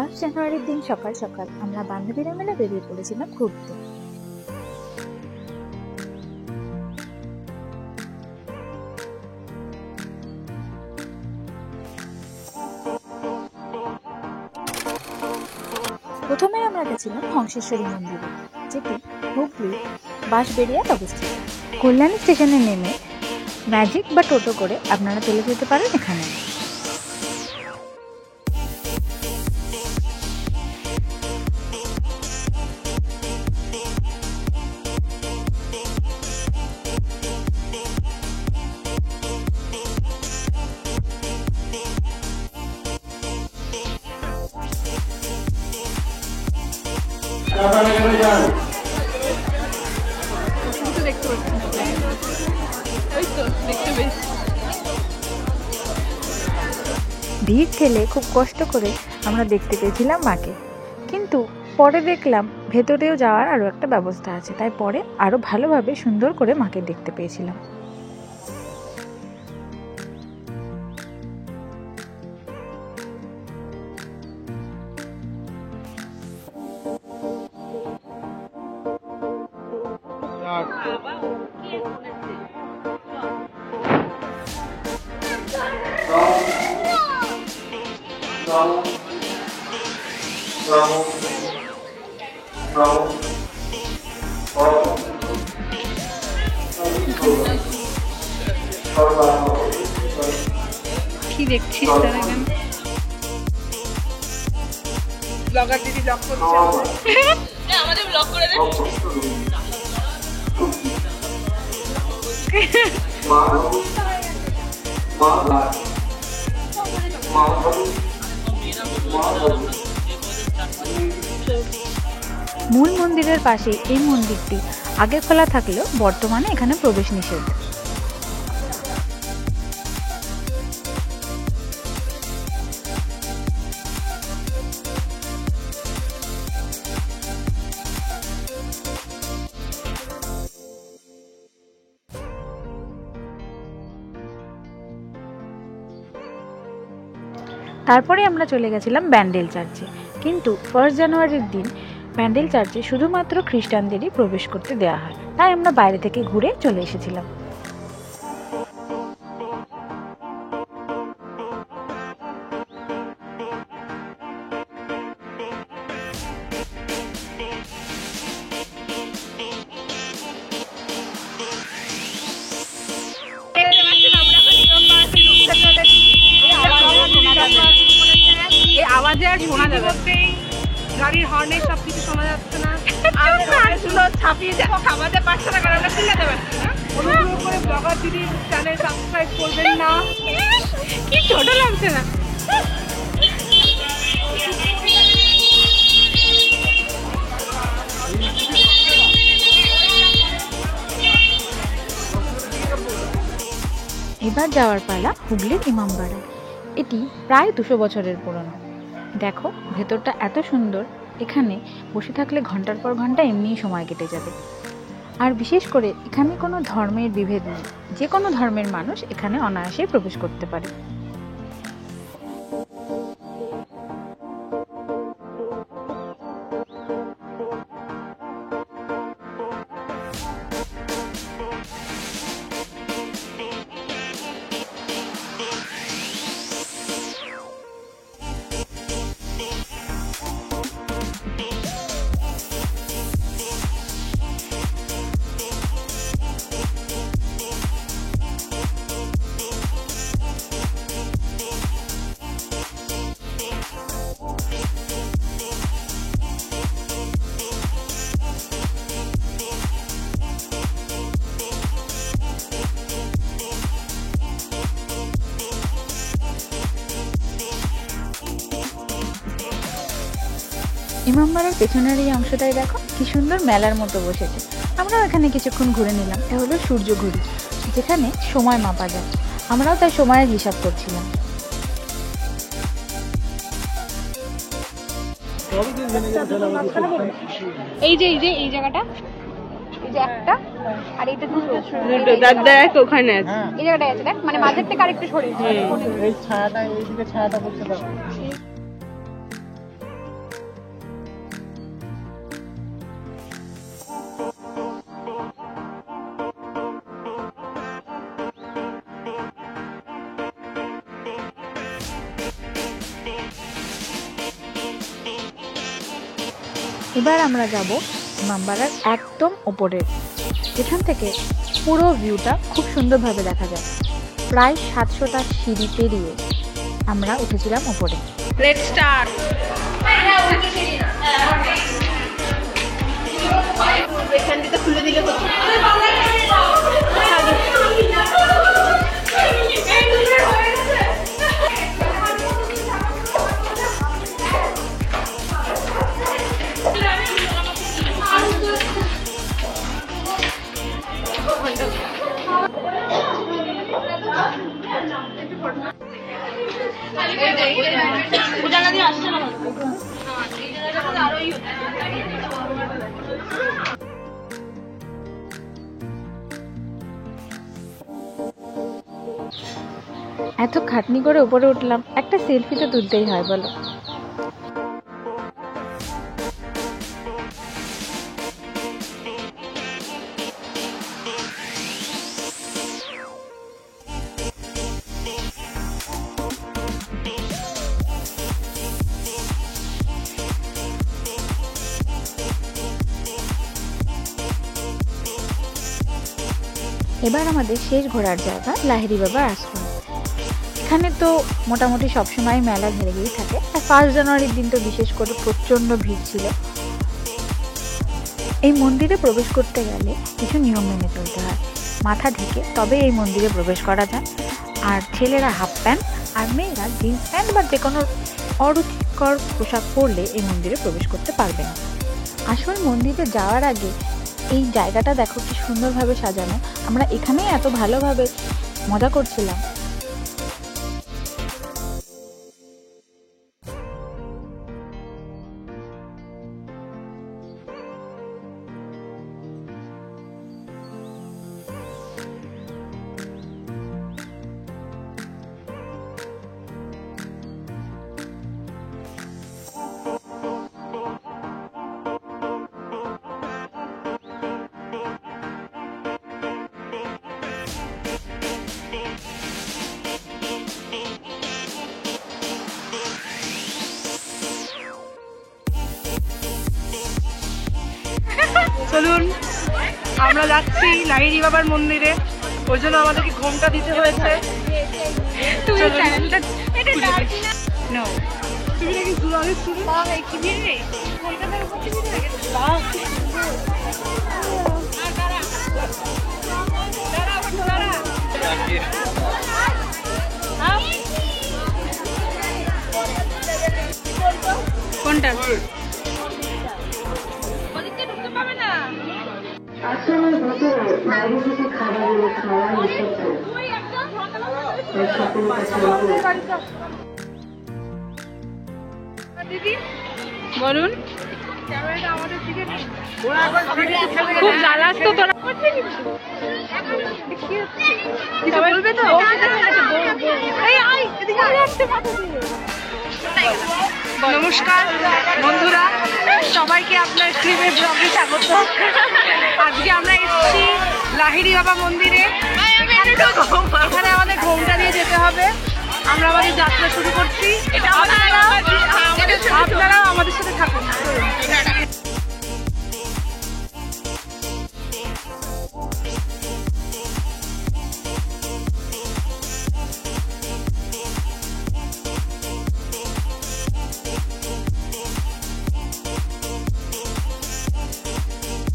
1 জানুয়ারির দিন সকাল সকাল আমরা বান্ধবীরা মিলে বেরিয়ে পড়েছিলাম ঘুরতে। প্রথমে আমরা গেছিলাম হংসেশ্বরী মন্দিরে, যেটি হুগলি বাঁশবেড়িয়ায় অবস্থিত। কল্যাণী স্টেশনে নেমে ম্যাজিক বা টোটো করে আপনারা চলে যেতে পারেন এখানে। ভিড় ঠেলে খুব কষ্ট করে আমরা দেখতে পেয়েছিলাম মাকে, কিন্তু পরে দেখলাম ভেতরেও যাওয়ার আরো একটা ব্যবস্থা আছে, তাই পরে আরো ভালোভাবে সুন্দর করে মাকে দেখতে পেয়েছিলাম। কি দেখছিস ব্লগার দিদি ব্লগ করছে, আমাদের ব্লগ করে দে। মূল মন্দিরের পাশে এই মন্দিরটি আগে খোলা থাকলেও বর্তমানে এখানে প্রবেশ নিষেধ। তারপরে আমরা চলে গেছিলাম ব্যান্ডেল চার্চে, কিন্তু 1 জানুয়ারির দিন ব্যান্ডেল চার্চে শুধুমাত্র খ্রিস্টানদেরই প্রবেশ করতে দেওয়া হয়, তাই আমরা বাইরে থেকে ঘুরে চলে এসেছিলাম। আওয়াজে আর শোনা যাবে, গাড়ির হর্নে সবকিছু শোনা যাচ্ছে না। ছাপিয়ে খাওয়াতে পারছে না, কারণ চিল্লাতে পারছে না। অনুগ্রহ করে ব্লগার দিদির চ্যানেল সাবস্ক্রাইব করবেন না। কি ছোট লাগছে না। এবার যাওয়ার পালা হুগলির ইমামবাড়া। এটি প্রায় 200 বছরের পুরনো। দেখো ভেতরটা এত সুন্দর, এখানে বসে থাকলে ঘন্টার পর ঘন্টা এমনিই সময় কেটে যাবে। আর বিশেষ করে এখানে কোনো ধর্মের বিভেদ নেই, যে কোনো ধর্মের মানুষ এখানে অনায়াসে প্রবেশ করতে পারে। ইমামবাড়ার পেছনের এই অংশটাই দেখো কি সুন্দর মেলার মতো বসেছে। আমরাও এখানে কিছুক্ষণ ঘুরে নিলাম। এটা হলো সূর্য ঘড়ি, যেখানে সময় মাপা যায়। আমরাও তাই সময়ের হিসাব করছিলাম। এই যে এই জায়গাটা, এই যে একটা আর এইটা দুটো দেখ ওখানে আছে, এই জায়গাটায় আছে দেখ, মানে মাঝের থেকে আরেকটু সরে এই ছায়াটা, এইদিকে ছায়াটা পড়ছে দেখো। এবার আমরা যাব ইমামবাড়ার একদম ওপরে, যেখান থেকে পুরো ভিউটা খুব সুন্দরভাবে দেখা যায়। প্রায় 700টা সিঁড়ি পেরিয়ে আমরা উঠেছিলাম ওপরে। Let's start. এখান থেকে খুলে দিলে এত খাটনি করে উপরে উঠলাম, একটা সেলফি তো তুলতেই হয় বলো। এবার আমাদের শেষ ঘোরার জায়গা লাহিড়ী বাবার আশ্রম। এখানে তো মোটামুটি সবসময় মেলা ঘেরেই থাকে, আর 1 জানুয়ারির দিন তো বিশেষ করে প্রচণ্ড ভিড় ছিল। এই মন্দিরে প্রবেশ করতে গেলে কিছু নিয়ম মেনে চলতে হয়। মাথা ঢেকে তবে এই মন্দিরে প্রবেশ করা যায়, আর ছেলেরা হাফ প্যান্ট আর মেয়েরা জিন্স প্যান্ট বা যে কোনো অরুচিকর পোশাক পরলে এই মন্দিরে প্রবেশ করতে পারবে না। আসল মন্দিরে যাওয়ার আগে এই জায়গাটা দেখো কি সুন্দরভাবে সাজানো। আমরা এখানেই এত ভালোভাবে মজা করছিলাম। চলুন আমরা যাচ্ছি লাহিড়ী বাবার মন্দিরে, ওই জন্য আমাদেরকে ঘোমটা দিতে হয়েছে। কোনটা আশ্রমের ভিতরে বাইরে থেকে খাবারগুলো খাওয়া নিষিদ্ধ। দিদি বলুন, খুব জ্বালাস তো তোরা, বলবে তো। নমস্কার বন্ধুরা, সবাইকে আপনার স্ট্রিমের ব্লগে স্বাগত। আজকে আমরা এসেছি লাহিড়ী বাবা মন্দিরে। এখানে আমাদের ঘোমটা দিয়ে যেতে হবে। আমরা আমাদের যাত্রা শুরু করছি, আপনারাও আমাদের সাথে থাকুন।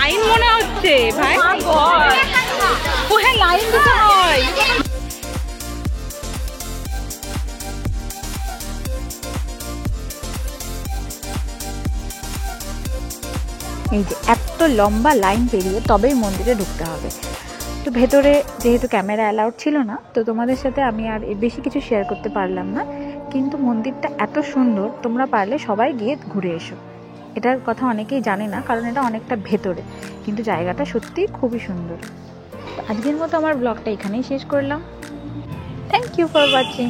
লাইন মনে হচ্ছে ভাই, লাইন দিতে হয়। এই যে এত লম্বা লাইন পেরিয়ে তবেই মন্দিরে ঢুকতে হবে। তো ভেতরে যেহেতু ক্যামেরা অ্যালাউড ছিল না, তো তোমাদের সাথে আমি আর বেশি কিছু শেয়ার করতে পারলাম না। কিন্তু মন্দিরটা এত সুন্দর, তোমরা পারলে সবাই গিয়ে ঘুরে এসো। এটার কথা অনেকেই জানে না, কারণ এটা অনেকটা ভেতরে, কিন্তু জায়গাটা সত্যিই খুবই সুন্দর। আজকের মতো আমার ব্লগটা এখানেই শেষ করলাম। Thank you for watching.